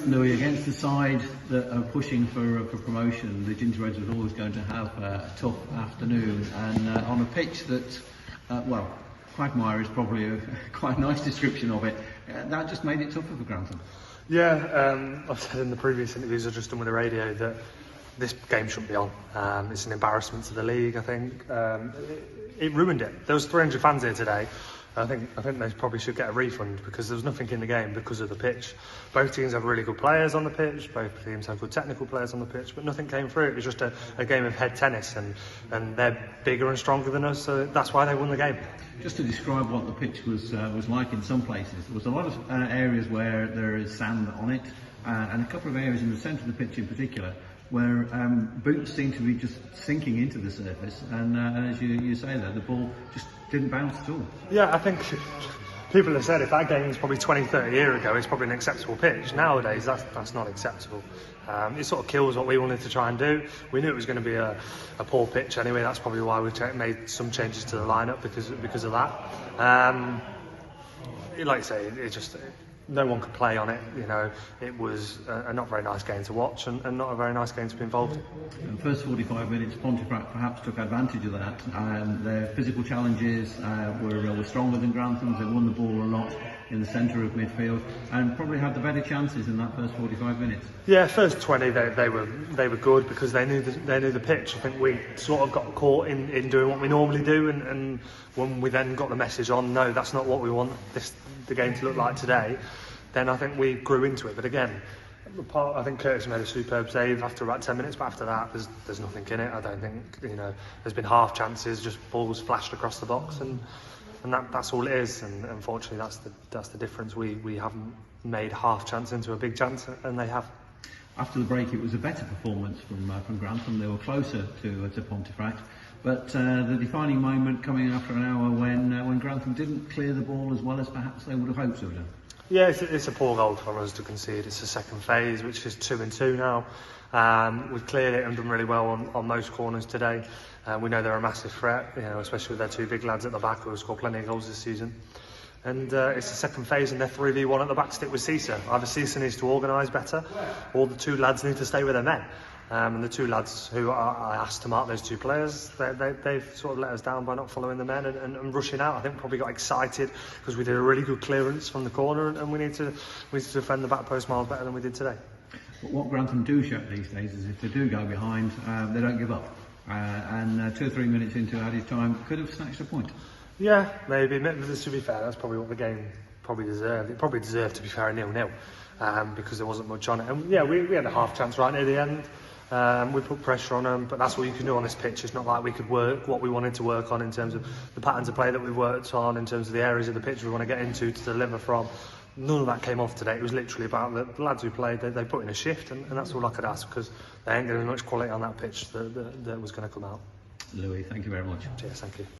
Louis, against the side that are pushing for promotion, the Ginger Reds was always going to have a tough afternoon, and on a pitch that, well, quagmire is probably quite a nice description of it. That just made it tougher for Grantham. Yeah, I've said in the previous interviews I've just done with the radio that this game shouldn't be on. It's an embarrassment to the league, I think. It ruined it. There was 300 fans here today. I think they probably should get a refund because there was nothing in the game because of the pitch. Both teams have really good players on the pitch, both teams have good technical players on the pitch, but nothing came through. It was just a game of head tennis, and they're bigger and stronger than us, so that's why they won the game. Just to describe what the pitch was like in some places, there was a lot of areas where there is sand on it, and a couple of areas in the centre of the pitch in particular, where boots seemed to be just sinking into the surface, and as you say there, the ball just didn't bounce at all. Yeah, I think people have said if that game was probably 20-30 years ago, it's probably an acceptable pitch. Nowadays, that's not acceptable. It sort of kills what we wanted to try and do. We knew it was going to be a poor pitch anyway. That's probably why we made some changes to the lineup because of that. Like you say, it just no one could play on it. You know, it was a not very nice game to watch and not a very nice game to be involved in. The first 45 minutes, Pontefract perhaps took advantage of that. Their physical challenges were stronger than Grantham's. They won the ball a lot in the centre of midfield and probably had the better chances in that first 45 minutes. Yeah, first 20 they were good because they knew the pitch. I think we sort of got caught in doing what we normally do, and when we then got the message on, no, that's not what we want the game to look like today, then I think we grew into it. But again, I think Curtis made a superb save after about 10 minutes, but after that there's nothing in it. I don't think, there's been half chances, just balls flashed across the box, and that's all it is. And unfortunately that's the difference. We haven't made half chance into a big chance, and they have. After the break, it was a better performance from Grantham. They were closer to Pontefract, but the defining moment coming after an hour when Grantham didn't clear the ball as well as perhaps they would have hoped to have done. Yeah, it's a poor goal for us to concede. It's the second phase, which is 2-2 now. We've cleared it and done really well on most corners today. We know they're a massive threat, especially with their two big lads at the back who have scored plenty of goals this season. And it's the second phase, and they're 3v1 at the back stick with Cesar. Either Cesar needs to organise better, or the two lads need to stay with their men. And the two lads who I asked to mark those two players, they've sort of let us down by not following the men and rushing out. I think probably got excited because we did a really good clearance from the corner, and we need to defend the back post miles better than we did today. But what Grantham do show these days is if they do go behind, they don't give up. And 2 or 3 minutes into added time, could have snatched a point. Yeah, maybe. To be fair, that's probably what the game probably deserved. It probably deserved to be fair a 0-0 because there wasn't much on it. And yeah, we had a half chance right near the end. We put pressure on them, but that's what you can do on this pitch. It's not like we could work what we wanted to work on in terms of the patterns of play that we worked on, in terms of the areas of the pitch we want to get into to deliver from. None of that came off today. It was literally about the lads who played. They put in a shift, and that's all I could ask because there ain't going to be much quality on that pitch that was going to come out. Louis, thank you very much. Cheers, thank you.